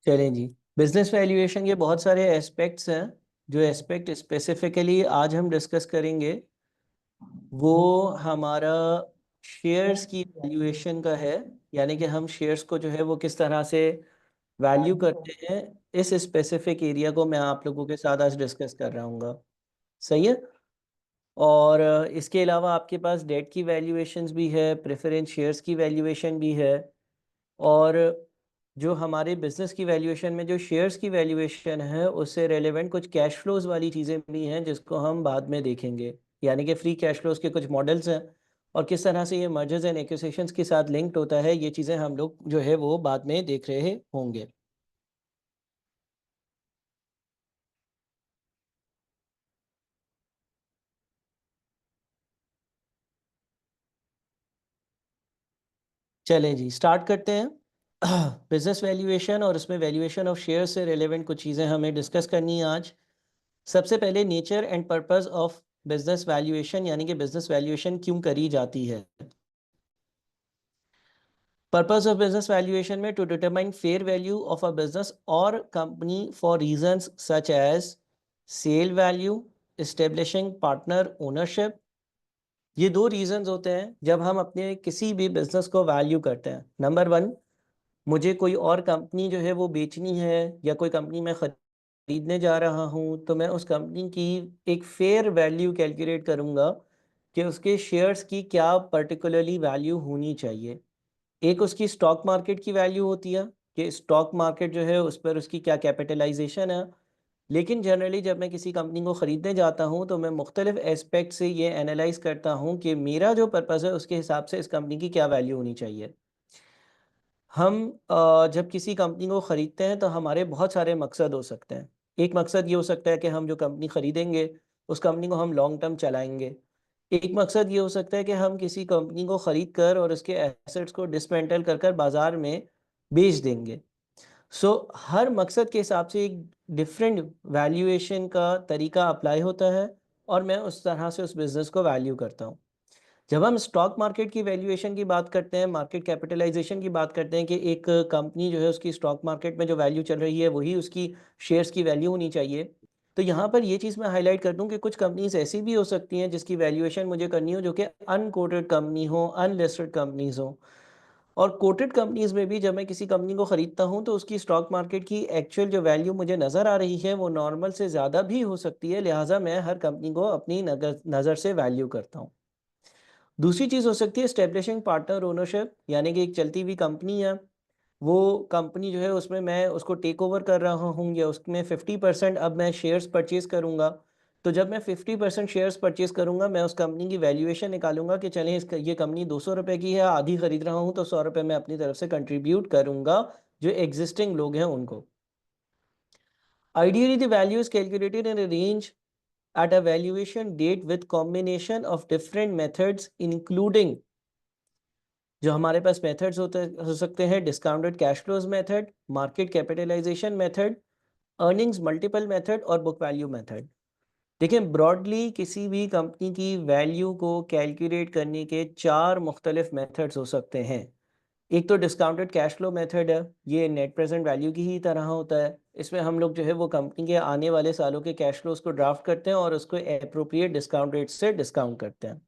चलें जी। Business valuation के बहुत सारे एस्पेक्ट्स हैं। जो एस्पेक्ट स्पेसिफिकली आज हम डिस्कस करेंगे वो हमारा शेयर्स की वैल्यूएशन का है। यानी कि हम शेयर्स को जो है वो किस तरह से वैल्यू करते हैं, इस स्पेसिफिक एरिया को मैं आप लोगों के साथ आज डिस्कस कर रहा हूँ। सही है। और इसके अलावा आपके पास डेट की वैल्यूएशंस भी है, प्रेफरेंस शेयर्स की वैल्यूएशन भी है। और जो हमारे बिजनेस की वैल्यूएशन में जो शेयर्स की वैल्यूएशन है उससे रेलेवेंट कुछ कैश फ्लोज वाली चीज़ें भी हैं जिसको हम बाद में देखेंगे। यानी कि फ्री कैश फ्लोज के कुछ मॉडल्स हैं और किस तरह से ये मर्जर्स एंड एक्विजिशंस के साथ लिंक्ड होता है, ये चीज़ें हम लोग जो है वो बाद में देख रहे होंगे। चलें जी, स्टार्ट करते हैं। बिजनेस वैल्यूएशन और उसमें वैल्यूएशन ऑफ शेयर से रिलेवेंट कुछ चीज़ें हमें डिस्कस करनी है आज। सबसे पहले nature and purpose of business valuation, यानी कि बिजनेस वैल्यूएशन क्यों करी जाती है। पर्पस ऑफ बिजनेस वैल्यूएशन में to determine fair value of a business और company for reasons such as sale value, establishing partner ownership. ये दो रीजंस होते हैं जब हम अपने किसी भी बिजनेस को वैल्यू करते हैं। नंबर वन, मुझे कोई और कंपनी जो है वो बेचनी है या कोई कंपनी मैं खरीदने जा रहा हूँ, तो मैं उस कंपनी की एक फेयर वैल्यू कैलकुलेट करूँगा कि उसके शेयर्स की क्या पर्टिकुलरली वैल्यू होनी चाहिए। एक उसकी स्टॉक मार्केट की वैल्यू होती है कि स्टॉक मार्केट जो है उस पर उसकी क्या कैपिटलाइजेशन है। लेकिन जनरली जब मैं किसी कंपनी को ख़रीदने जाता हूँ तो मैं मुख्तलिफ एस्पेक्ट से ये एनालाइज करता हूँ कि मेरा जो पर्पज़ है उसके हिसाब से इस कंपनी की क्या वैल्यू होनी चाहिए। हम जब किसी कंपनी को ख़रीदते हैं तो हमारे बहुत सारे मकसद हो सकते हैं। एक मकसद ये हो सकता है कि हम जो कंपनी ख़रीदेंगे उस कंपनी को हम लॉन्ग टर्म चलाएंगे। एक मकसद ये हो सकता है कि हम किसी कंपनी को ख़रीद कर और उसके एसेट्स को डिसमेंटल कर कर बाज़ार में बेच देंगे। सो हर मकसद के हिसाब से एक डिफरेंट वैल्यूएशन का तरीका अप्लाई होता है और मैं उस तरह से उस बिज़नेस को वैल्यू करता हूँ। जब हम स्टॉक मार्केट की वैल्यूएशन की बात करते हैं, मार्केट कैपिटलाइजेशन की बात करते हैं कि एक कंपनी जो है उसकी स्टॉक मार्केट में जो वैल्यू चल रही है वही उसकी शेयर्स की वैल्यू होनी चाहिए। तो यहाँ पर ये चीज़ मैं हाईलाइट कर दूँ कि कुछ कंपनीज ऐसी भी हो सकती हैं जिसकी वैल्यूएशन मुझे करनी हो जो कि अनकोटेड कंपनी हो, अनलिस्टेड कंपनीज हो। और कोटेड कंपनीज में भी जब मैं किसी कंपनी को ख़रीदता हूँ तो उसकी स्टॉक मार्केट की एक्चुअल जो वैल्यू मुझे नज़र आ रही है वो नॉर्मल से ज़्यादा भी हो सकती है, लिहाजा मैं हर कंपनी को अपनी नज़र से वैल्यू करता हूँ। दूसरी चीज़ हो सकती है एस्टेब्लिशिंग पार्टनर ओनरशिप, यानी कि एक चलती हुई कंपनी है, वो कंपनी जो है उसमें मैं उसको टेक ओवर कर रहा हूँ या उसमें 50% अब मैं शेयर्स परचेज़ करूँगा। तो जब मैं 50% शेयर्स परचेज़ करूँगा मैं उस कंपनी की वैल्यूएशन निकालूंगा कि चलें ये कंपनी 200 रुपये की है, आधी खरीद रहा हूँ तो 100 रुपये मैं अपनी तरफ से कंट्रीब्यूट करूँगा जो एग्जिस्टिंग लोग हैं उनको। Ideally, the value is calculated in a range at a valuation date with combination of different methods including जो हमारे पास मेथड्स होते हो सकते हैं discounted cash flows method, market capitalization method, earnings multiple method और बुक वैल्यू मेथड। देखिए broadly किसी भी कंपनी की वैल्यू को कैलकुलेट करने के चार मुख्तलिफ मेथड्स हो सकते हैं। एक तो डिस्काउंटेड कैश फ्लो मेथड है, ये नेट प्रेजेंट वैल्यू की ही तरह होता है। इसमें हम लोग जो है वो कंपनी के आने वाले सालों के कैश फ्लोज को ड्राफ्ट करते हैं और उसको एप्रोप्रिएट डिस्काउंट रेट से डिस्काउंट करते हैं।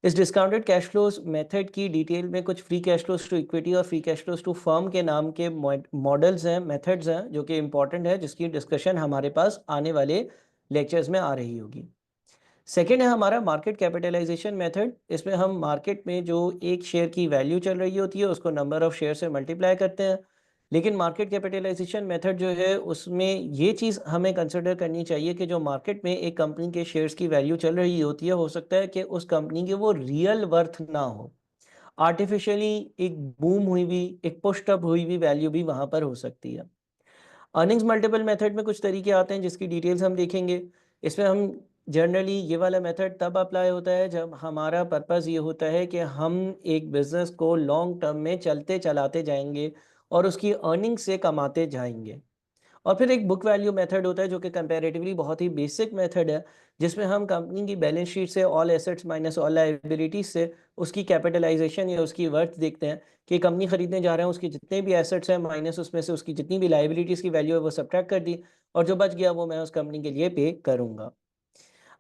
इस डिस्काउंटेड कैश फ्लोज मेथड की डिटेल में कुछ free cash flows to equity और free cash flows to firm के नाम के मॉडल्स हैं, मेथड्स हैं जो कि इंपॉर्टेंट है, जिसकी डिस्कशन हमारे पास आने वाले लेक्चर्स में आ रही होगी। सेकेंड है हमारा मार्केट कैपिटलाइजेशन मेथड। इसमें हम मार्केट में जो एक शेयर की वैल्यू चल रही होती है उसको नंबर ऑफ शेयर से मल्टीप्लाई करते हैं। लेकिन मार्केट कैपिटलाइजेशन मेथड जो है उसमें ये चीज़ हमें कंसिडर करनी चाहिए कि जो मार्केट में एक कंपनी के शेयर्स की वैल्यू चल रही होती है, हो सकता है कि उस कंपनी की वो रियल वर्थ ना हो, आर्टिफिशियली एक बूम हुई हुई, एक पुश्ड अप हुई हुई वैल्यू भी वहाँ पर हो सकती है। अर्निंग्स मल्टीपल मेथड में कुछ तरीके आते हैं जिसकी डिटेल्स हम देखेंगे। इसमें हम जनरली ये वाला मेथड तब अप्लाई होता है जब हमारा पर्पस ये होता है कि हम एक बिज़नेस को लॉन्ग टर्म में चलते चलाते जाएंगे और उसकी अर्निंग से कमाते जाएंगे। और फिर एक बुक वैल्यू मेथड होता है जो कि कंपैरेटिवली बहुत ही बेसिक मेथड है, जिसमें हम कंपनी की बैलेंस शीट से all assets minus all liabilities से उसकी कैपिटलाइजेशन या उसकी वर्थ देखते हैं कि कंपनी खरीदने जा रहे हैं, उसके जितने भी एसेट्स हैं माइनस उसमें से उसकी जितनी भी लायबिलिटीज़ की वैल्यू है वो सब्ट्रैक्ट कर दी, और जो बच गया वो मैं उस कंपनी के लिए पे करूँगा।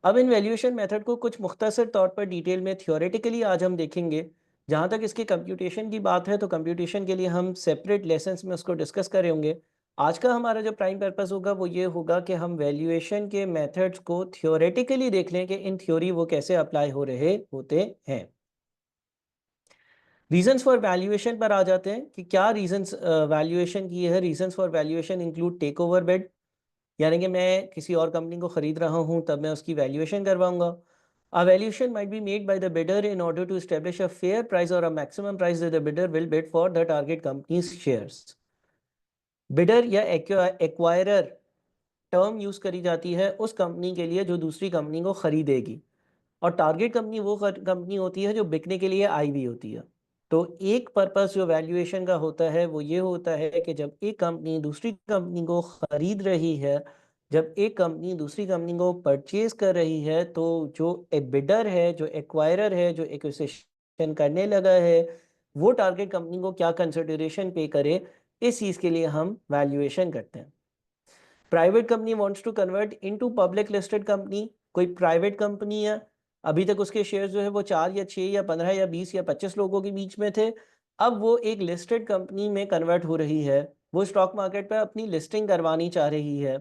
अब इन वैल्यूएशन मेथड को कुछ मुख्तसर तौर पर डिटेल में थियोरेटिकली आज हम देखेंगे। जहाँ तक इसकी कंप्यूटेशन की बात है तो कंप्यूटेशन के लिए हम सेपरेट लेसन्स में उसको डिस्कस कर रहे होंगे। आज का हमारा जो प्राइम पर्पस होगा वो ये होगा कि हम वैल्यूएशन के मेथड्स को थियोरेटिकली देख लें कि इन थ्योरी वो कैसे अप्लाई हो रहे होते हैं। रीजंस फॉर वैल्यूएशन पर आ जाते हैं कि क्या रीजंस वैल्यूएशन की है। Reasons for valuation include takeover bid, यानी कि मैं किसी और कंपनी को खरीद रहा हूं तब मैं उसकी वैल्यूएशन करवाऊंगा। A valuation might be made by the bidder in order to establish a fair price or a maximum price that the bidder will bid for the target company's shares. Bidder या acquirer term use करी जाती है उस company के लिए जो दूसरी company को खरीदेगी, और टारगेट कंपनी वो कंपनी होती है जो बिकने के लिए आई हुई होती है। तो एक पर्पस जो वैल्यूएशन का होता है वो ये होता है कि जब एक कंपनी दूसरी कंपनी को खरीद रही है, जब एक कंपनी दूसरी कंपनी को परचेज कर रही है, तो जो ए बिडर है, जो एक्वायरर है, जो एक्विजिशन करने लगा है, वो टारगेट कंपनी को क्या कंसिडरेशन पे करे, इस चीज़ के लिए हम वैल्यूएशन करते हैं। Private company wants to convert into public listed company. कोई प्राइवेट कंपनी है, अभी तक उसके शेयर जो है वो 4 या 6 या 15 या 20 या 25 लोगों के बीच में थे, अब वो एक लिस्टेड कंपनी में कन्वर्ट हो रही है, वो स्टॉक मार्केट पर अपनी लिस्टिंग करवानी चाह रही है।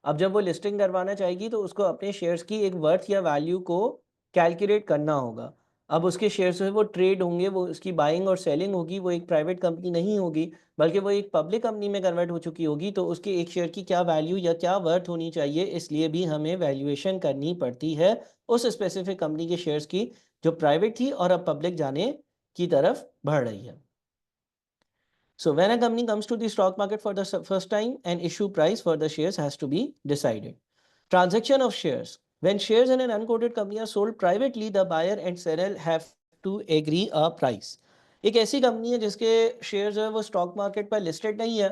अब जब वो लिस्टिंग करवाना चाहेगी तो उसको अपने शेयर्स की एक वर्थ या वैल्यू को कैलकुलेट करना होगा। अब उसके शेयर्स जो है वो ट्रेड होंगे, वो उसकी बाइंग और सेलिंग होगी, वो एक प्राइवेट कंपनी नहीं होगी बल्कि वो एक पब्लिक कंपनी में कन्वर्ट हो चुकी होगी, तो उसके एक शेयर की क्या वैल्यू या क्या वर्थ होनी चाहिए, इसलिए भी हमें वैल्यूएशन करनी पड़ती है उस स्पेसिफिक कंपनी के शेयर्स की जो प्राइवेट थी और अब पब्लिक जाने की तरफ बढ़ रही है। So when a company comes to the stock market for the first time, an issue price for the shares has to be decided. Transaction of shares. When shares in an unquoted company are sold privately, the buyer and seller have to agree a price. एक ऐसी company है जिसके share जो है वो stock market पर listed नहीं है।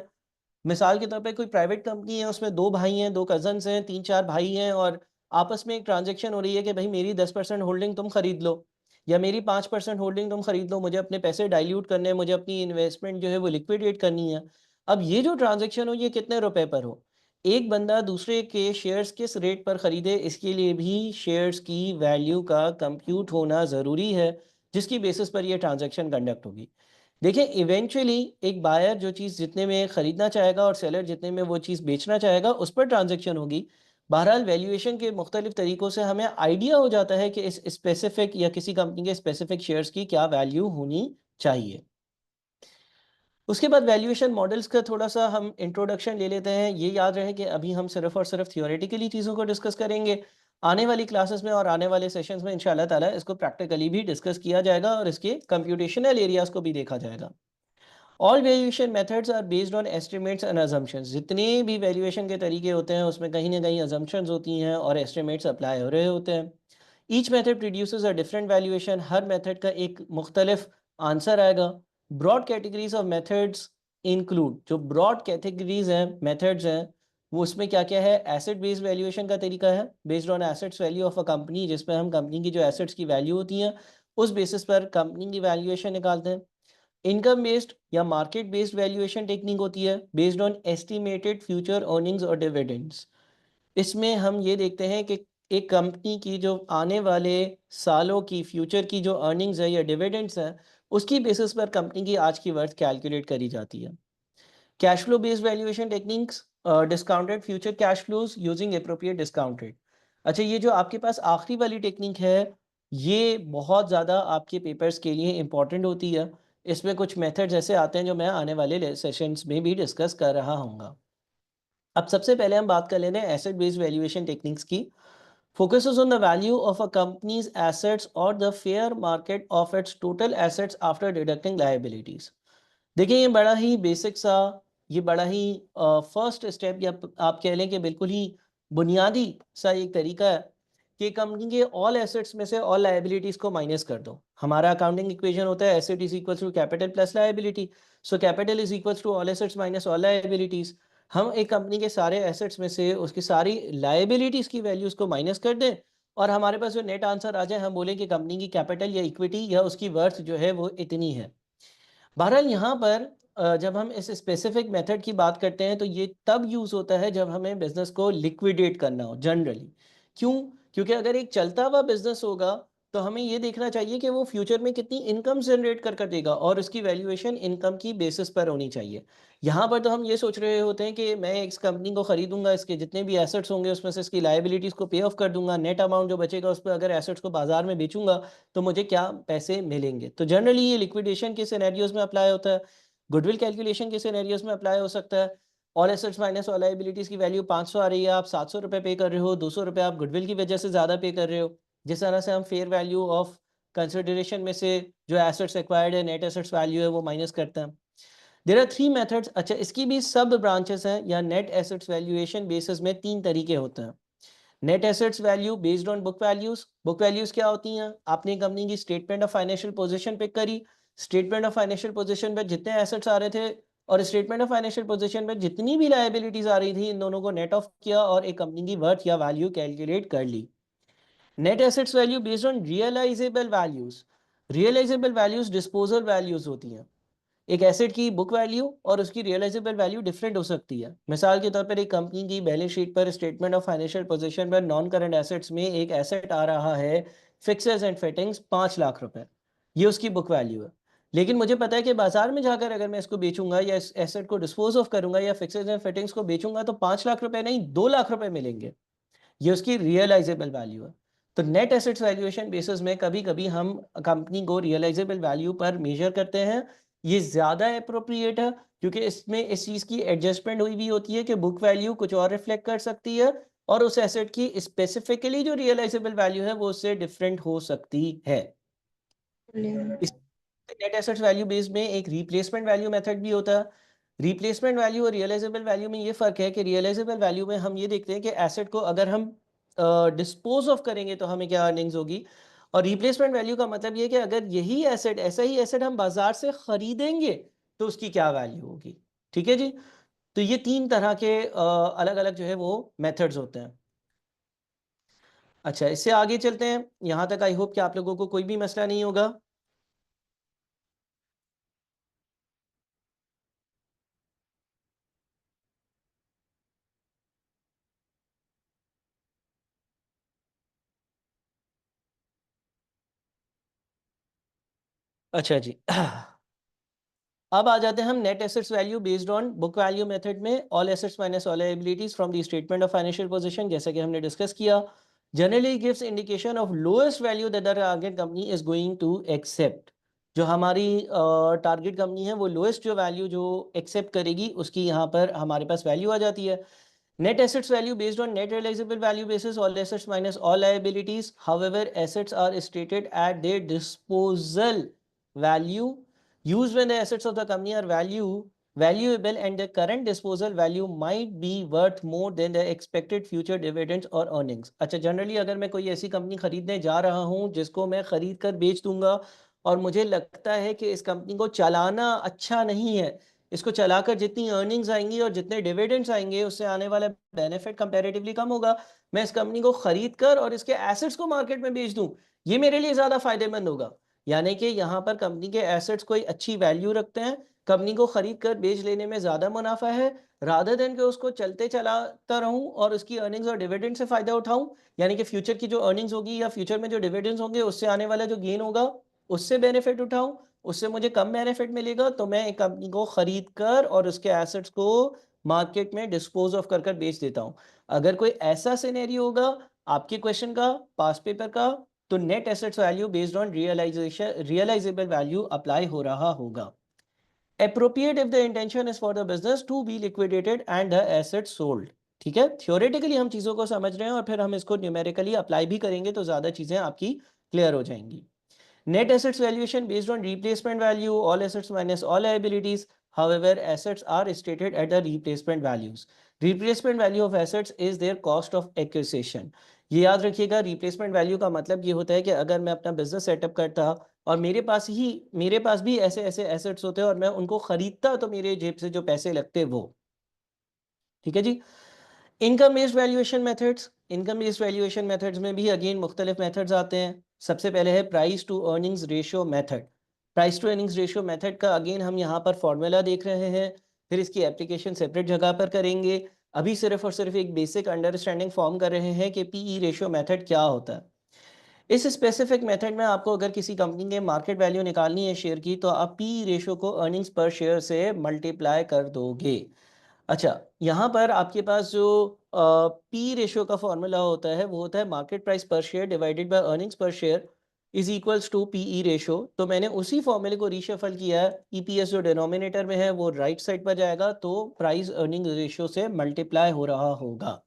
मिसाल के तौर पे कोई प्राइवेट कंपनी है, उसमें 2 भाई हैं, 2 कज़न्स हैं, 3-4 भाई हैं, और आपस में एक ट्रांज़ैक्शन हो रही है कि भई मेरी 10% होल्डिंग तुम खरीद लो या मेरी 5% होल्डिंग तुम खरीद लो, मुझे अपने पैसे डाइल्यूट करने हैं, मुझे अपनी इन्वेस्टमेंट जो है वो लिक्विडेट करनी है। अब ये जो ट्रांज़ैक्शन हो ये कितने रुपए पर हो, एक बंदा दूसरे के शेयर्स किस रेट पर खरीदे, इसके लिए भी शेयर्स की वैल्यू का कंप्यूट होना ज़रूरी है, जिसकी बेसिस पर ये ट्रांज़ैक्शन कंडक्ट होगी। देखिए, इवेंचुअली एक बायर जो चीज़ जितने में खरीदना चाहेगा और सेलर जितने में वो चीज़ बेचना चाहेगा, उस पर ट्रांजैक्शन होगी। बहरहाल वैल्यूएशन के मुख्तलिफ तरीकों से हमें आइडिया हो जाता है कि इस स्पेसिफिक या किसी कंपनी के स्पेसिफिक शेयर्स की क्या वैल्यू होनी चाहिए। उसके बाद वैल्यूएशन मॉडल्स का थोड़ा-सा हम इंट्रोडक्शन ले लेते हैं। ये याद रहे कि अभी हम सिर्फ़ और सिर्फ़ थियोरेटिकली चीज़ों को डिस्कस करेंगे। आने वाली क्लासेस में और आने वाले सेशंस में इंशाअल्लाह ताला इसको प्रैक्टिकली भी डिस्कस किया जाएगा और इसके कंप्यूटेशनल एरियाज़ को भी देखा जाएगा। All valuation methods are based on estimates and assumptions. जितने भी वैल्यूएशन के तरीके होते हैं उसमें कहीं ना कहीं अजम्पशंस होती हैं और एस्टिमेट्स अप्लाई हो रहे होते हैं। Each method produces a different valuation. हर मेथड का एक मुख्तलिफ आंसर आएगा। Broad categories of methods include, जो ब्रॉड कैटेगरीज हैं मेथड्स हैं वो उसमें क्या क्या है। एसेट बेस्ड वैल्यूएशन का तरीका है, based on assets value of a company, जिसमें हम कंपनी की जो एसेट्स की वैल्यू होती हैं उस बेसिस पर कंपनी की वैल्यूएशन निकालते हैं। इनकम बेस्ड या मार्केट बेस्ड वैल्यूएशन टेक्निक होती है, based on estimated future earnings और डिविडेंड्स। इसमें हम ये देखते हैं कि एक कंपनी की जो आने वाले सालों की फ्यूचर की जो अर्निंग्स है या डिविडेंड्स हैं उसकी बेसिस पर कंपनी की आज की वर्थ कैलकुलेट करी जाती है। Cash flow based valuation techniques, discounted future cash flows using appropriate discount rate. अच्छा, ये जो आपके पास आखिरी वाली टेक्निक है ये बहुत ज़्यादा आपके पेपर्स के लिए इंपॉर्टेंट होती है। इसमें कुछ मेथड्स ऐसे आते हैं जो मैं आने वाले सेशंस में भी डिस्कस कर रहा हूँगा। अब सबसे पहले हम बात कर लेते हैं एसेट बेस्ड वैल्यूएशन टेक्निक्स की। Focuses on the value of a company's assets or the fair market of its total assets after deducting liabilities. देखिए, ये बड़ा ही बेसिक सा, ये बड़ा ही फर्स्ट स्टेप या आप कह लें कि बिल्कुल ही बुनियादी सा एक तरीका है कि कंपनी के ऑल एसेट्स में से ऑल लायबिलिटीज को माइनस कर दो। हमारा अकाउंटिंग इक्वेशन होता है asset is equal to capital plus liability. So capital is equal to all assets minus all liabilities. हम एक कंपनी के सारे एसेट्स में से उसकी सारी लायबिलिटीज की वैल्यूज को माइनस कर दें और हमारे पास जो नेट आंसर आ जाए, हम बोलें कि कंपनी की कैपिटल या इक्विटी या उसकी वर्थ जो है वो इतनी है। बहरहाल यहाँ पर जब हम इस स्पेसिफिक मेथड की बात करते हैं तो ये तब यूज़ होता है जब हमें बिजनेस को लिक्विडेट करना हो जनरली। क्यों? क्योंकि अगर एक चलता हुआ बिजनेस होगा तो हमें ये देखना चाहिए कि वो फ्यूचर में कितनी इनकम जनरेट कर कर देगा और उसकी वैल्यूएशन इनकम की बेसिस पर होनी चाहिए। यहाँ पर तो हम ये सोच रहे होते हैं कि मैं इस कंपनी को खरीदूंगा, इसके जितने भी एसेट्स होंगे उसमें से इसकी लायबिलिटीज़ को पे ऑफ कर दूंगा, नेट अमाउंट जो बचेगा उस पर अगर एसेट्स को बाजार में बेचूंगा तो मुझे क्या पैसे मिलेंगे। तो जनरली ये लिक्विडेशन के सिनेरियोज में अप्लाई होता है, गुडविल कैलकुलेशन के सिनेरियोज में अप्लाई हो सकता है। All assets minus all liabilities की वैल्यू 500 आ रही है, आप 700 रुपये पे कर रहे हो, 200 रुपये आप गुडविल की वजह से ज़्यादा पे कर रहे हो। जिस तरह से हम फेयर वैल्यू ऑफ कंसिडरेशन में से जो एसेट्स एक्वायर्ड है, नेट एसेट्स वैल्यू है, वो माइनस करते हैं। There are three methods. अच्छा, इसकी भी सब ब्रांचेस हैं या नेट एसेट्स वैल्यूएशन बेसिस में तीन तरीके होते हैं। Net assets value based on book values. Book values क्या होती हैं? आपने कंपनी की statement of financial position pick करी, स्टेटमेंट ऑफ फाइनेंशियल पोजीशन में जितने एसेट्स आ रहे थे और स्टेटमेंट ऑफ फाइनेंशियल पोजीशन में जितनी भी लायबिलिटीज आ रही थी, इन दोनों को नेट ऑफ किया और एक कंपनी की वर्थ या वैल्यू कैलकुलेट कर ली। Net assets value based on realisable values. Realisable values disposal values होती हैं। एक एसेट की बुक वैल्यू और उसकी रियलाइजेबल वैल्यू डिफरेंट हो सकती है। मिसाल के तौर पर एक कंपनी की बैलेंस शीट पर स्टेटमेंट ऑफ फाइनेंशियल पोजीशन पर नॉन करंट एसेट्स में एक एसेट आ रहा है फिक्सर्स एंड फिटिंग्स 5 लाख रुपए, ये उसकी बुक वैल्यू है। लेकिन मुझे पता है कि बाजार में जाकर अगर मैं इसको बेचूंगा या इस एसेट को डिस्पोज ऑफ करूंगा या फिक्सर्स एंड फिटिंग्स को बेचूंगा तो 5 लाख रुपए नहीं, 2 लाख रुपए मिलेंगे। ये उसकी रियलाइजेबल वैल्यू है। तो नेट एसेट्स वैल्यूएशन बेसिस में कभी कभी हम कंपनी को रियलाइजेबल वैल्यू पर मेजर करते हैं। ये ज़्यादा अप्रोप्रिएट है क्योंकि इसमें इस चीज़ की एडजस्टमेंट हुई भी होती है कि बुक वैल्यू कुछ और रिफ्लेक्ट कर सकती है और उस एसेट की स्पेसिफिकली जो रियलाइजेबल वैल्यू है वो उससे डिफरेंट हो सकती है। इस नेट एसेट्स वैल्यू बेस में एक रिप्लेसमेंट वैल्यू मेथड भी होता है। रिप्लेसमेंट वैल्यू और रियलाइजेबल वैल्यू में ये फ़र्क है कि रियलाइजेबल वैल्यू में हम ये देखते हैं कि एसेट को अगर हम डिस्पोज ऑफ करेंगे तो हमें क्या अर्निंग्स होगी, और रिप्लेसमेंट वैल्यू का मतलब ये है कि अगर यही एसेट, ऐसा ही एसेट हम बाजार से खरीदेंगे तो उसकी क्या वैल्यू होगी। ठीक है जी। तो ये तीन तरह के अलग अलग जो है वो मेथड्स होते हैं। अच्छा, इससे आगे चलते हैं। यहाँ तक आई होप कि आप लोगों को कोई भी मसला नहीं होगा। अच्छा जी। अब आ जाते हैं हम net assets value based on book value method में। All assets minus all liabilities from the statement of financial position, जैसा कि हमने डिस्कस किया, generally gives indication of lowest value that the target company is going to accept. जो हमारी target company है वो lowest जो वैल्यू जो एक्सेप्ट करेगी उसकी यहाँ पर हमारे पास वैल्यू आ जाती है। Net assets value based on net realizable value basis, all assets minus all liabilities. However, assets are stated at their disposal value used when the assets of the company are valuable and the current disposal value might be worth more than the expected future dividends or earnings. अच्छा, generally अगर मैं कोई ऐसी company खरीदने जा रहा हूँ जिसको मैं खरीद कर बेच दूंगा और मुझे लगता है कि इस कंपनी को चलाना अच्छा नहीं है, इसको चलाकर जितनी अर्निंग्स आएंगी और जितने डिविडेंड्स आएंगे उससे आने वाला बेनिफिट कंपैरेटिवली कम होगा, मैं इस कंपनी को खरीद कर और इसके एसेट्स को मार्केट में बेच दूं, ये मेरे लिए ज़्यादा फायदेमंद होगा। यानी कि यहाँ पर कंपनी के एसेट्स कोई अच्छी वैल्यू रखते हैं, कंपनी को खरीद कर बेच लेने में ज़्यादा मुनाफा है, रादर देन कि उसको चलते चलाता रहूं और उसकी अर्निंग्स और डिविडेंड से फ़ायदा उठाऊं। यानी कि फ्यूचर की जो अर्निंग्स होगी या फ्यूचर में जो डिविडेंड्स होंगे उससे आने वाला जो गेन होगा उससे बेनिफिट उठाऊं, उससे मुझे कम बेनिफिट मिलेगा, तो मैं एक कंपनी को खरीद कर और उसके एसेट्स को मार्केट में डिस्पोज ऑफ कर कर बेच देता हूं। अगर कोई ऐसा सिनेरियो होगा आपके क्वेश्चन का, पास पेपर का, तो net assets value based on realisable value apply हो रहा होगा। Appropriate if the intention is for the business to be liquidated and the asset sold. ठीक है, थ्योरेटिकली हम चीज़ों को समझ रहे हैं और फिर हम इसको न्यूमेरिकली अप्लाई भी करेंगे तो ज़्यादा चीज़ें आपकी क्लियर हो जाएंगी। Net assets valuation based on replacement value, all assets minus all liabilities. However, assets are stated at the replacement values. Replacement value of assets is their cost of acquisition. ये याद रखिएगा, रिप्लेसमेंट वैल्यू का मतलब ये होता है कि अगर मैं अपना बिजनेस सेटअप करता और मेरे पास भी ऐसे ऐसे एसेट्स होते और मैं उनको खरीदता तो मेरे जेब से जो पैसे लगते वो। ठीक है जी। Income based valuation methods, income based valuation methods में भी अगेन मुख्तलिफ मेथड्स आते हैं। सबसे पहले है price to earnings ratio method. Price to earnings ratio method का अगेन हम यहाँ पर फॉर्मूला देख रहे हैं, फिर इसकी एप्लीकेशन सेपरेट जगह पर करेंगे। अभी सिर्फ और सिर्फ एक बेसिक अंडरस्टैंडिंग फॉर्म कर रहे हैं कि पीई रेशियो मेथड क्या होता है। इस स्पेसिफिक मेथड में आपको अगर किसी कंपनी के मार्केट वैल्यू निकालनी है शेयर की, तो आप पी रेशियो को अर्निंग्स पर शेयर से मल्टीप्लाई कर दोगे। अच्छा, यहाँ पर आपके पास जो पी रेशियो का फॉर्मूला होता है वो होता है market price per share divided by earnings per share is equals to PE ratio. तो मैंने उसी फॉर्मूले को रीशफल किया है, ईपीएस जो डिनोमिनेटर में है वो राइट साइड पर जाएगा, तो प्राइस अर्निंग रेशियो से मल्टीप्लाई हो रहा होगा।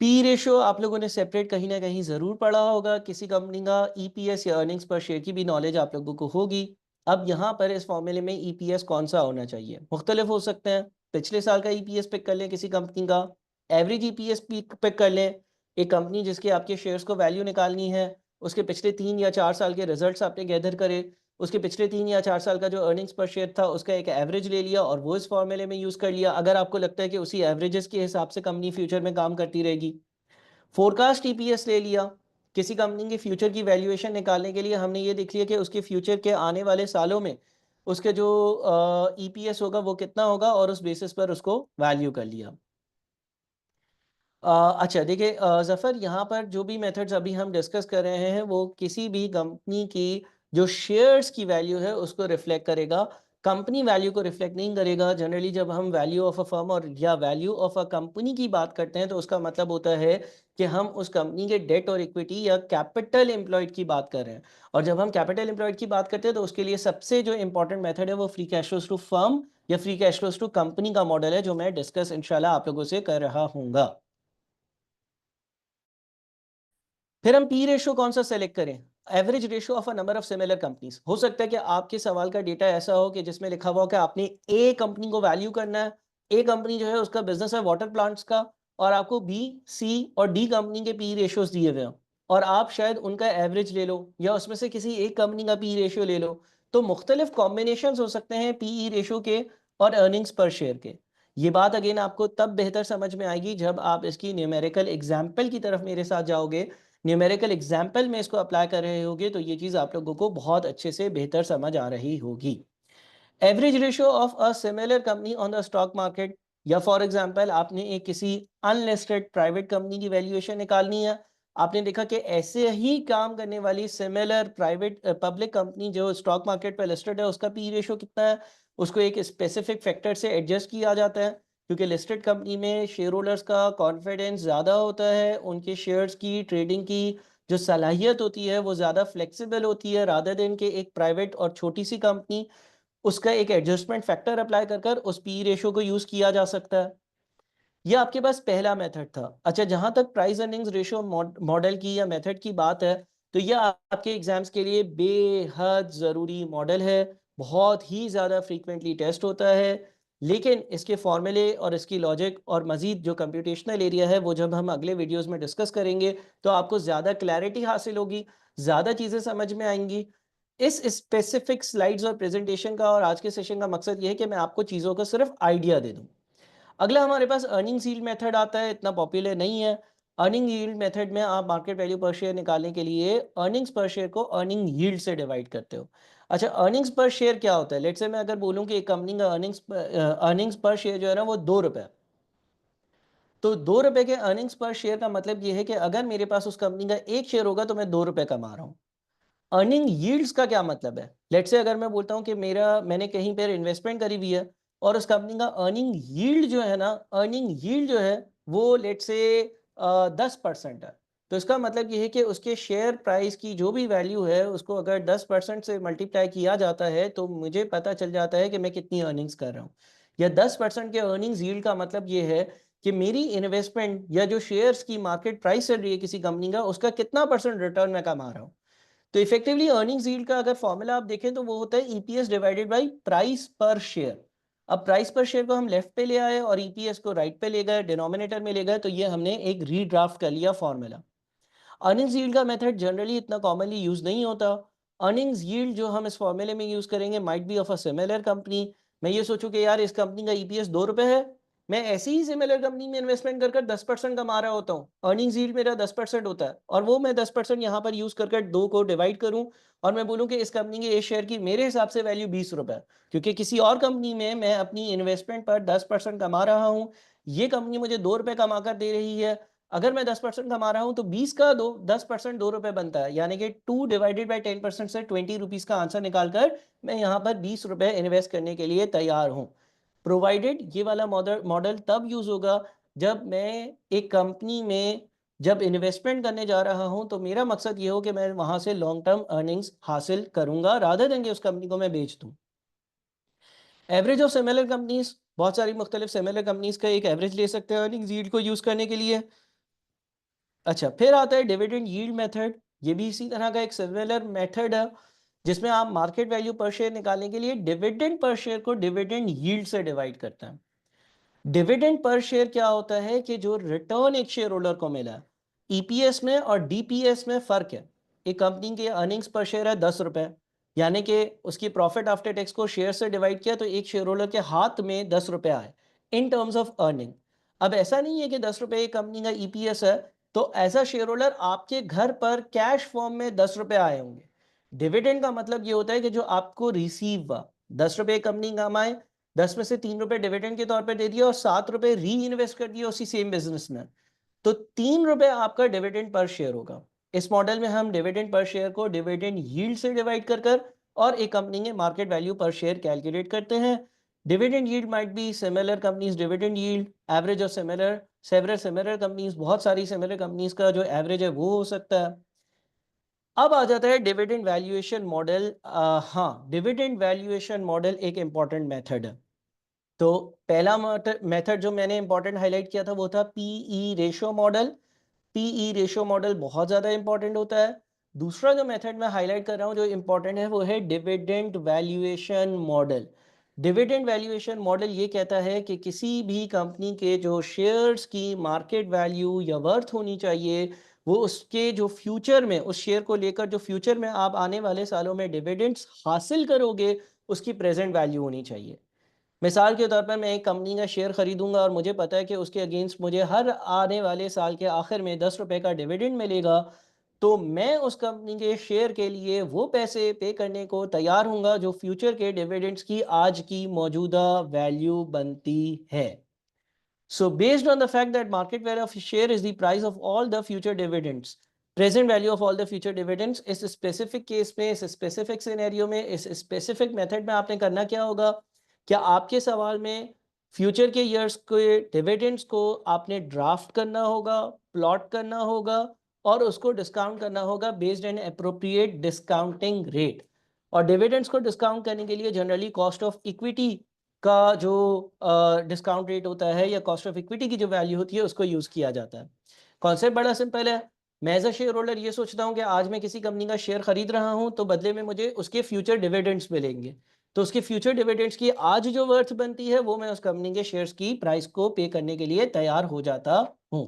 पी रेशियो आप लोगों ने सेपरेट कहीं ना कहीं ज़रूर पढ़ा होगा, किसी कंपनी का ईपीएस या अर्निंग्स पर शेयर की भी नॉलेज आप लोगों को होगी। अब यहाँ पर इस फॉर्मूले में ईपीएस कौन सा होना चाहिए, मुख्तलिफ हो सकते हैं। पिछले साल का ईपीएस पिक कर लें किसी कंपनी का, एवरेज ईपीएस पिक कर लें। एक कंपनी जिसके आपके शेयर्स को वैल्यू निकालनी है, उसके पिछले 3 या 4 साल के रिजल्ट्स आपने गैदर करे, उसके पिछले 3 या 4 साल का जो अर्निंग्स पर शेयर था उसका एक एवरेज ले लिया और वो इस फॉर्मूले में यूज़ कर लिया, अगर आपको लगता है कि उसी एवरेजेस के हिसाब से कंपनी फ्यूचर में काम करती रहेगी। फोरकास्ट ईपीएस ले लिया, किसी कंपनी की फ्यूचर की वैल्यूएशन निकालने के लिए हमने ये देख लिया कि उसके फ्यूचर के आने वाले सालों में उसके जो ईपीएस होगा वो कितना होगा और उस बेसिस पर उसको वैल्यू कर लिया। अच्छा देखिए ज़फ़र, यहाँ पर जो भी मेथड्स अभी हम डिस्कस कर रहे हैं वो किसी भी कंपनी की जो शेयर्स की वैल्यू है उसको रिफ्लेक्ट करेगा, कंपनी वैल्यू को रिफ्लेक्ट नहीं करेगा। जनरली जब हम वैल्यू ऑफ अ फर्म और या वैल्यू ऑफ अ कंपनी की बात करते हैं तो उसका मतलब होता है कि हम उस कंपनी के डेट और इक्विटी या कैपिटल एम्प्लॉयड की बात कर रहे हैं। और जब हम कैपिटल एम्प्लॉयड की बात करते हैं तो उसके लिए सबसे जो इंपॉर्टेंट मेथड है वो free cash flows to firm या free cash flows to company का मॉडल है, जो मैं डिस्कस इंशाल्लाह आप लोगों से कर रहा हूँगा। फिर हम पी रेशियो कौन सा सेलेक्ट करें, average ratio of a number of similar companies. हो सकता है कि आपके सवाल का डेटा ऐसा हो कि जिसमें लिखा हुआ हो कि आपने ए कंपनी को वैल्यू करना है, ए कंपनी जो है उसका बिजनेस है वाटर प्लांट्स का, और आपको बी, सी और डी कंपनी के पी रेशियोज दिए हुए हैं और आप शायद उनका एवरेज ले लो या उसमें से किसी एक कंपनी का पी रेशियो ले लो। तो मुख्तलिफ कॉम्बिनेशन हो सकते हैं पीई रेशियो के और अर्निंग्स पर शेयर के। ये बात अगेन आपको तब बेहतर समझ में आएगी जब आप इसकी न्यूमेरिकल एग्जाम्पल की तरफ मेरे साथ जाओगे, न्यूमेरिकल एग्जाम्पल में इसको अप्लाई कर रहे होगे, तो ये चीज़ आप लोगों को बहुत अच्छे से बेहतर समझ आ रही होगी। Average ratio of a similar company on the stock market, या फॉर एग्जांपल आपने एक किसी अनलिस्टेड प्राइवेट कंपनी की वैल्यूएशन निकालनी है, आपने देखा कि ऐसे ही काम करने वाली सिमिलर प्राइवेट पब्लिक कंपनी जो स्टॉक मार्केट पर लिस्टेड है उसका पी रेशियो कितना है, उसको एक स्पेसिफिक फैक्टर से एडजस्ट किया जाता है, क्योंकि लिस्टेड कंपनी में शेयर होल्डर्स का कॉन्फिडेंस ज़्यादा होता है, उनके शेयर्स की ट्रेडिंग की जो सलाहियत होती है वो ज़्यादा फ्लेक्सिबल होती है रादर देन के एक प्राइवेट और छोटी सी कंपनी। उसका एक एडजस्टमेंट फैक्टर अप्लाई कर कर उस पी रेशियो को यूज़ किया जा सकता है। ये आपके पास पहला मेथड था। अच्छा, जहाँ तक प्राइस अर्निंग्स रेशियो मॉडल की या मेथड की बात है, तो ये आपके एग्जाम्स के लिए बेहद ज़रूरी मॉडल है, बहुत ही ज़्यादा फ्रीक्वेंटली टेस्ट होता है। लेकिन इसके फॉर्मूले और इसकी लॉजिक और मज़ीद जो कंप्यूटेशनल एरिया है वो जब हम अगले वीडियोज़ में डिस्कस करेंगे तो आपको ज़्यादा क्लैरिटी हासिल होगी, ज़्यादा चीज़ें समझ में आएंगी। इस स्पेसिफिक स्लाइड्स और प्रेजेंटेशन का और आज के सेशन का मकसद ये है कि मैं आपको चीज़ों का सिर्फ आइडिया दे दूँ। अगला हमारे पास अर्निंग यील्ड मेथड आता है, इतना पॉपुलर नहीं है। अर्निंग यील्ड मेथड में आप मार्केट वैल्यू पर शेयर निकालने के लिए अर्निंग्स पर शेयर को अर्निंग यील्ड से डिवाइड करते हो। अच्छा, अर्निंग्स पर शेयर क्या होता है? लेट्स से मैं अगर बोलूं कि एक कंपनी का अर्निंग्स पर शेयर जो है ना वो 2 रुपए, तो 2 रुपए के अर्निंग्स पर शेयर का मतलब ये है कि अगर मेरे पास उस कंपनी का एक शेयर होगा तो मैं 2 रुपए कमा रहा हूँ। अर्निंग यील्ड्स का क्या मतलब है? लेट्स से अगर मैं बोलता हूँ कि मैंने कहीं पर इन्वेस्टमेंट करी हुई है और उस कंपनी का अर्निंग यील्ड जो है वो लेट्स से 10% है। तो इसका मतलब ये है कि उसके शेयर प्राइस की जो भी वैल्यू है उसको अगर 10% से मल्टीप्लाई किया जाता है तो मुझे पता चल जाता है कि मैं कितनी अर्निंग्स कर रहा हूँ। या 10% के अर्निंग्स यील्ड का मतलब ये है कि मेरी इन्वेस्टमेंट या जो शेयर्स की मार्केट प्राइस चल रही है किसी कंपनी का उसका कितना परसेंट रिटर्न मैं कमा रहा हूँ। तो इफेक्टिवली अर्निंग्स यील्ड का अगर फॉर्मूला आप देखें तो वो होता है EPS divided by price per share. अब प्राइस पर शेयर को हम लेफ्ट पे ले आए और ईपीएस को राइट पे ले गए, डिनोमिनेटर में ले गए, तो ये हमने एक रीड्राफ्ट कर लिया फॉर्मूला। अर्निंग्स यील्ड का मेथड जनरली इतना कॉमनली यूज नहीं होता। अर्निंग्स यील्ड जो हम इस फॉर्मूले में यूज करेंगे might be of a similar company, मैं ये सोचूं कि यार इस कंपनी का ईपीएस 2 रुपए है, मैं ऐसी ही सिमिलर कंपनी में इन्वेस्टमेंट कर 10% कमा रहा होता हूँ, अर्निंग्स यील्ड मेरा 10% होता है, और वो मैं 10% यहाँ पर यूज कर 2 को डिवाइड करूँ और मैं बोलूँ कि इस कंपनी के एक शेयर की मेरे हिसाब से वैल्यू 20 रुपए है, क्योंकि किसी और कंपनी में मैं अपनी इन्वेस्टमेंट पर 10% कमा रहा हूँ, ये कंपनी मुझे 2 रुपए कमा कर दे रही है। अगर मैं 10% कमा रहा हूं तो 20 का 10% 2 रुपए बनता है, यानी कि 2 डिवाइडेड बाई 10% से 20 रुपीज का आंसर निकालकर मैं यहाँ पर 20 रुपए इन्वेस्ट करने के लिए तैयार हूँ। प्रोवाइडेड ये वाला मॉडल मॉडल तब यूज होगा जब मैं एक कंपनी में जब इन्वेस्टमेंट करने जा रहा हूं तो मेरा मकसद ये हो कि मैं वहां से लॉन्ग टर्म अर्निंग्स हासिल करूंगा, रादर देन कि उस कंपनी को मैं बेच दूं। एवरेज ऑफ सिमिलर कंपनीज, बहुत सारी मुख्तलिफ सिमिलर कंपनीज का एक एवरेज ले सकते हैं अर्निंग्स यील्ड को यूज करने के लिए। अच्छा, फिर आता है डिविडेंड यील्ड मेथड। ये भी इसी तरह का एक सिमिलर मेथड है जिसमें आप मार्केट वैल्यू पर शेयर निकालने के लिए डिविडेंड पर शेयर को डिविडेंड यील्ड से डिवाइड करते हैं। डिविडेंड पर शेयर क्या होता है कि जो रिटर्न एक शेयर होल्डर को मिला, ईपीएस में और डीपीएस में फर्क है। एक कंपनी के अर्निंग्स पर शेयर है 10 रुपए, यानी कि उसकी प्रॉफिट आफ्टर टैक्स को शेयर से डिवाइड किया तो एक शेयर होल्डर के हाथ में 10 रुपए आए इन टर्म्स ऑफ अर्निंग। अब ऐसा नहीं है कि 10 रुपए एक कंपनी का ईपीएस है तो ऐसा शेयर होल्डर आपके घर पर कैश फॉर्म में 10 रुपए आए होंगे। डिविडेंड का मतलब ये होता है कि जो आपको रिसीव हुआ, 10 रुपए कंपनी कमाए, 10 में से 3 रुपए डिविडेंड के तौर पर दे दिया और 7 रुपए री इन्वेस्ट कर दिया उसी सेम बिजनेस में, तो 3 रुपए आपका डिविडेंड पर शेयर होगा। इस मॉडल में हम डिविडेंड पर शेयर को डिविडेंड यील्ड से डिवाइड कर और एक कंपनी के मार्केट वैल्यू पर शेयर कैलकुलेट करते हैं। Dividend yield might be similar companies dividend yield, average of similar several similar companies, बहुत सारी सिमिलर कंपनीज का जो एवरेज है वो हो सकता है। अब आ जाता है डिविडेंड वैल्यूएशन मॉडल। हाँ, डिविडेंड वैल्यूएशन मॉडल एक इंपॉर्टेंट मेथड है। तो पहला मेथड जो मैंने इंपॉर्टेंट हाईलाइट किया था वो था PE ratio model. PE ratio model बहुत ज़्यादा इंपॉर्टेंट होता है। दूसरा जो मेथड मैं हाईलाइट कर रहा हूँ जो इंपॉर्टेंट है वो है dividend valuation model. Dividend valuation model ये कहता है कि किसी भी कंपनी के जो शेयर्स की मार्केट वैल्यू या वर्थ होनी चाहिए वो उसके जो फ्यूचर में उस शेयर को लेकर जो फ्यूचर में आप आने वाले सालों में डिविडेंड्स हासिल करोगे उसकी प्रेजेंट वैल्यू होनी चाहिए। मिसाल के तौर पर मैं एक कंपनी का शेयर खरीदूंगा और मुझे पता है कि उसके अगेंस्ट मुझे हर आने वाले साल के आखिर में 10 रुपए का डिविडेंड मिलेगा, तो मैं उस कंपनी के शेयर के लिए वो पैसे पे करने को तैयार हूँगा जो फ्यूचर के डिविडेंड्स की आज की मौजूदा वैल्यू बनती है। So based on the fact that market value of a share is the price of all the future dividends, present value of all the future dividends, इस specific case में, इस specific scenario में, इस specific method में आपने करना क्या होगा? क्या आपके सवाल में फ्यूचर के ईयर्स के डिविडेंड्स को आपने ड्राफ्ट करना होगा, प्लॉट करना होगा और उसको डिस्काउंट करना होगा based an appropriate discounting rate. और डिविडेंड्स को डिस्काउंट करने के लिए जनरली कॉस्ट ऑफ इक्विटी का जो डिस्काउंट रेट होता है या कॉस्ट ऑफ इक्विटी की जो वैल्यू होती है उसको यूज़ किया जाता है। कॉन्सेप्ट बड़ा सिंपल है। मैं एज अ शेयर होल्डर ये सोचता हूँ कि आज मैं किसी कंपनी का शेयर खरीद रहा हूँ तो बदले में मुझे उसके फ्यूचर डिविडेंड्स मिलेंगे, तो उसके फ्यूचर डिविडेंड्स की आज जो वर्थ बनती है वो मैं उस कंपनी के शेयर्स की प्राइस को पे करने के लिए तैयार हो जाता हूँ।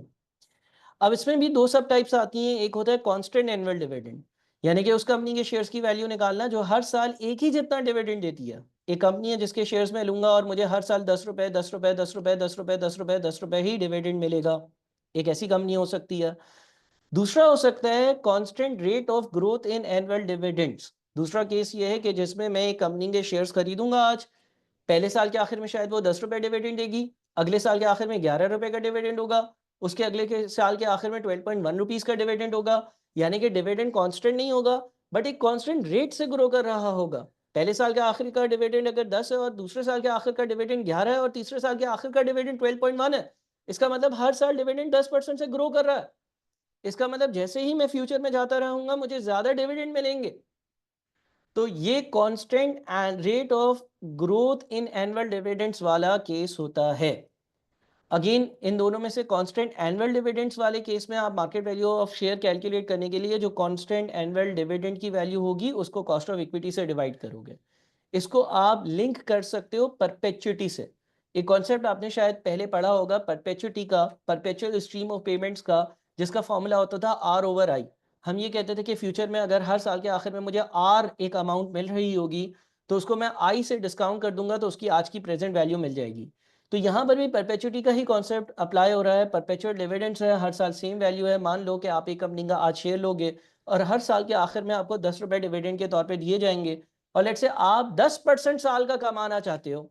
अब इसमें भी दो सब टाइप्स आती हैं। एक होता है कांस्टेंट एनुअल डिविडेंड, यानी कि उस कंपनी के शेयर्स की वैल्यू निकालना जो हर साल एक ही जितना डिविडेंड देती है। एक कंपनी है जिसके शेयर्स में लूंगा और मुझे हर साल 10 रुपए 10 रुपए 10 रुपए 10 रुपए 10 रुपए 10 रुपए ही डिविडेंड मिलेगा, एक ऐसी कंपनी हो सकती है। दूसरा हो सकता है constant rate of growth in annual dividends. दूसरा केस ये है कि जिसमें मैं एक कंपनी के शेयर्स खरीदूंगा आज, पहले साल के आखिर में शायद वो 10 रुपए डिविडेंड देगी, अगले साल के आखिर में 11 रुपए का डिविडेंड होगा, उसके अगले के साल के आखिर में 12.1 रुपीस का डिविडेंड होगा। यानी कि डिविडेंड कांस्टेंट नहीं होगा बट एक कांस्टेंट रेट से ग्रो कर रहा होगा। पहले साल के आखिर का डिविडेंड अगर 10 है और दूसरे साल के आखिर का डिविडेंड 11 है और तीसरे साल के आखिर का डिविडेंड 12.1 है, इसका मतलब हर साल डिविडेंड 10% से ग्रो कर रहा है। इसका मतलब जैसे ही मैं फ्यूचर में जाता रहूंगा मुझे ज्यादा डिविडेंड मिलेंगे। तो ये constant rate of growth in annual dividends वाला केस होता है। अगेन इन दोनों में से कांस्टेंट एनुअल डिविडेंड्स वाले केस में आप market value of share calculate करने के लिए जो कांस्टेंट एनुअल डिविडेंड की वैल्यू होगी उसको कॉस्ट ऑफ इक्विटी से डिवाइड करोगे। इसको आप लिंक कर सकते हो परपेचुइटी से। एक कॉन्सेप्ट आपने शायद पहले पढ़ा होगा परपेचुइटी का, परपेचुअल स्ट्रीम ऑफ पेमेंट्स का, जिसका फॉर्मूला होता था आर ओवर आई। हम ये कहते थे कि फ्यूचर में अगर हर साल के आखिर में मुझे आर एक अमाउंट मिल रही होगी तो उसको मैं आई से डिस्काउंट कर दूंगा तो उसकी आज की प्रेजेंट वैल्यू मिल जाएगी। तो यहाँ पर भी परपेचुटी का ही कॉन्सेप्ट अप्लाई हो रहा है। परपेचुअल डिविडेंड्स है, हर साल सेम वैल्यू है। मान लो कि आप एक कंपनी का आज शेयर लोगे और हर साल के आखिर में आपको 10 रुपए डिविडेंड के तौर पे दिए जाएंगे, और लेट्स से आप 10% साल का कमाना चाहते हो,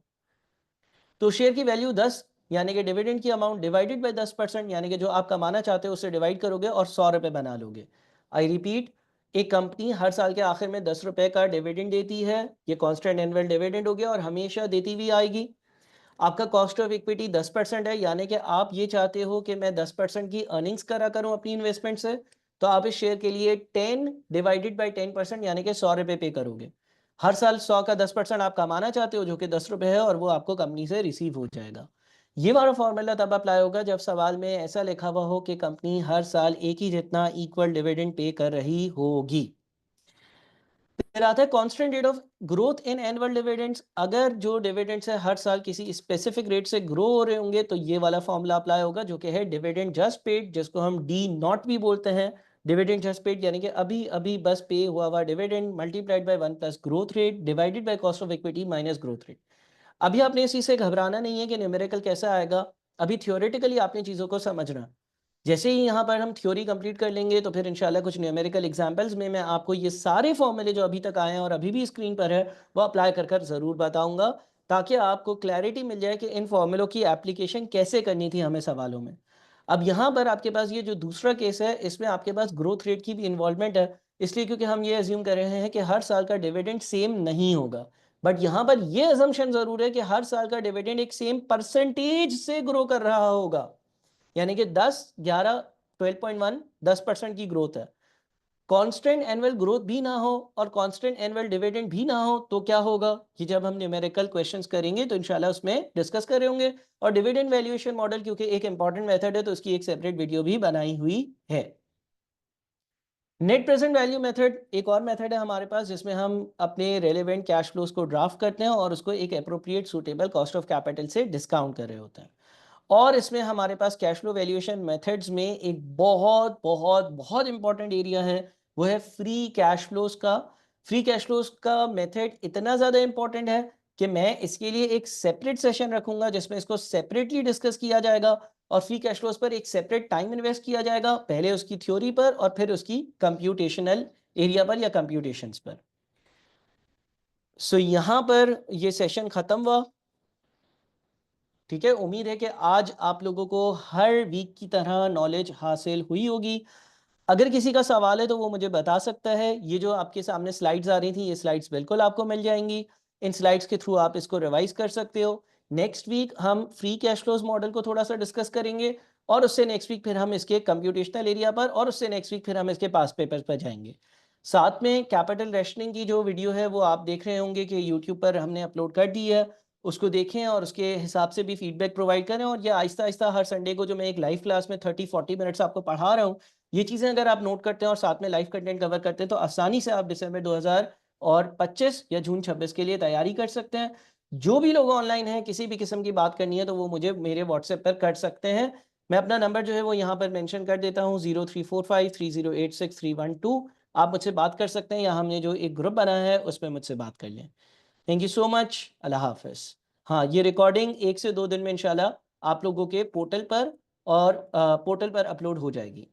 तो शेयर की वैल्यू 10 यानी कि डिविडेंड की अमाउंट डिवाइडेड बाय 10% यानी कि जो आप कमाना चाहते हो उससे डिवाइड करोगे और 100 रुपए बना लोगे। आई रिपीट, एक कंपनी हर साल के आखिर में 10 रुपए का डिविडेंड देती है, ये कांस्टेंट एनुअल डिविडेंड हो गया और हमेशा देती हुई आएगी। आपका कॉस्ट ऑफ इक्विटी 10% है, यानी कि आप ये चाहते हो कि मैं 10% की अर्निंग्स करा करूं अपनी इन्वेस्टमेंट से, तो आप इस शेयर के लिए 10 डिवाइडेड बाय 10% यानी कि 100 रुपए पे करोगे। हर साल 100 का 10% आप कमाना चाहते हो जो कि 10 रुपए है, और वो आपको कंपनी से रिसीव हो जाएगा। ये वाला फॉर्मूला तब अप्लाई होगा जब सवाल में ऐसा लिखा हुआ हो कि कंपनी हर साल एक ही जितना इक्वल डिविडेंड पे कर रही होगी। फिर आता है constant rate of growth in annual dividends. अगर जो डिविडेंड्स है हर साल किसी स्पेसिफिक रेट से ग्रो हो रहे होंगे तो ये वाला फॉर्मूला अप्लाई होगा जो कि है डिविडेंड जस्ट पेड, जिसको हम डी नॉट भी बोलते हैं। डिविडेंड जस्ट पेड यानी कि अभी अभी बस पे हुआ dividend multiplied by 1 plus growth rate divided by cost of equity minus growth rate. अभी आपने इस चीज से घबराना नहीं है कि न्यूमेरिकल कैसा आएगा, अभी थियोरेटिकली आपने चीजों को समझना। जैसे ही यहाँ पर हम थ्योरी कंप्लीट कर लेंगे तो फिर इंशाल्लाह कुछ न्यूमेरिकल एग्जांपल्स में मैं आपको ये सारे फॉर्मूले जो अभी तक आए हैं और अभी भी स्क्रीन पर है वो अप्लाई कर कर ज़रूर बताऊंगा, ताकि आपको क्लैरिटी मिल जाए कि इन फॉर्मूलों की एप्लीकेशन कैसे करनी थी हमें सवालों में। अब यहाँ पर आपके पास ये जो दूसरा केस है इसमें आपके पास ग्रोथ रेट की भी इन्वॉल्वमेंट है, इसलिए क्योंकि हम ये अज्यूम कर रहे हैं कि हर साल का डिविडेंड सेम नहीं होगा। बट यहाँ पर ये अजम्पशन जरूर है कि हर साल का डिविडेंड एक सेम परसेंटेज से ग्रो कर रहा होगा, यानी कि 10 11 12.1 10% की ग्रोथ है। कांस्टेंट एनुअल ग्रोथ भी ना हो और कांस्टेंट एनुअल डिविडेंड भी ना हो तो क्या होगा, कि जब हम न्यूमेरिकल क्वेश्चंस करेंगे तो इंशाल्लाह उसमें डिस्कस कर रहे होंगे। और डिविडेंड वैल्यूएशन मॉडल क्योंकि एक इंपॉर्टेंट मेथड है तो उसकी एक सेपरेट वीडियो भी बनाई हुई है। नेट प्रेजेंट वैल्यू मेथड एक और मेथड है हमारे पास जिसमें हम अपने रेलेवेंट कैश फ्लोज को ड्राफ्ट करते हैं और उसको एक appropriate suitable cost of capital से डिस्काउंट कर रहे होते हैं। और इसमें हमारे पास कैश फ्लो वैल्यूएशन मेथड्स में एक बहुत बहुत बहुत इंपॉर्टेंट एरिया है, वो है फ्री कैश फ्लोज का। फ्री कैश फ्लोज का मेथड इतना ज़्यादा इंपॉर्टेंट है कि मैं इसके लिए एक सेपरेट सेशन रखूंगा जिसमें इसको सेपरेटली डिस्कस किया जाएगा और फ्री कैश फ्लोज पर एक सेपरेट टाइम इन्वेस्ट किया जाएगा, पहले उसकी थ्योरी पर और फिर उसकी कंप्यूटेशनल एरिया पर या कंप्यूटेशंस पर। सो यहाँ पर ये सेशन ख़त्म हुआ। ठीक है, उम्मीद है कि आज आप लोगों को हर वीक की तरह नॉलेज हासिल हुई होगी। अगर किसी का सवाल है तो वो मुझे बता सकता है। ये जो आपके सामने स्लाइड्स आ रही थी ये स्लाइड्स बिल्कुल आपको मिल जाएंगी, इन स्लाइड्स के थ्रू आप इसको रिवाइज कर सकते हो। नेक्स्ट वीक हम फ्री कैश फ्लोज मॉडल को थोड़ा सा डिस्कस करेंगे और उससे नेक्स्ट वीक फिर हम इसके कंप्यूटेशनल एरिया पर और उससे नेक्स्ट वीक फिर हम इसके पास पेपर्स पर जाएंगे। साथ में कैपिटल रेशनिंग की जो वीडियो है वो आप देख रहे होंगे कि यूट्यूब पर हमने अपलोड कर दी है, उसको देखें और उसके हिसाब से भी फीडबैक प्रोवाइड करें। और ये आहिस्ता आहिस्ता हर संडे को जो मैं एक लाइव क्लास में 30-40 मिनट्स आपको पढ़ा रहा हूँ, ये चीज़ें अगर आप नोट करते हैं और साथ में लाइव कंटेंट कवर करते हैं तो आसानी से आप दिसंबर 2025 या जून 26 के लिए तैयारी कर सकते हैं। जो भी लोग ऑनलाइन हैं किसी भी किस्म की बात करनी है तो वो मुझे मेरे व्हाट्सएप पर कर सकते हैं। मैं अपना नंबर जो है वो यहाँ पर मेंशन कर देता हूँ 03453086 312। आप मुझसे बात कर सकते हैं या हमने जो एक ग्रुप बनाया है उसमें मुझसे बात कर लें। थैंक यू सो मच, अल्लाह हाफिज़। हाँ, ये रिकॉर्डिंग 1 से 2 दिन में इंशाल्लाह आप लोगों के पोर्टल पर और पोर्टल पर अपलोड हो जाएगी।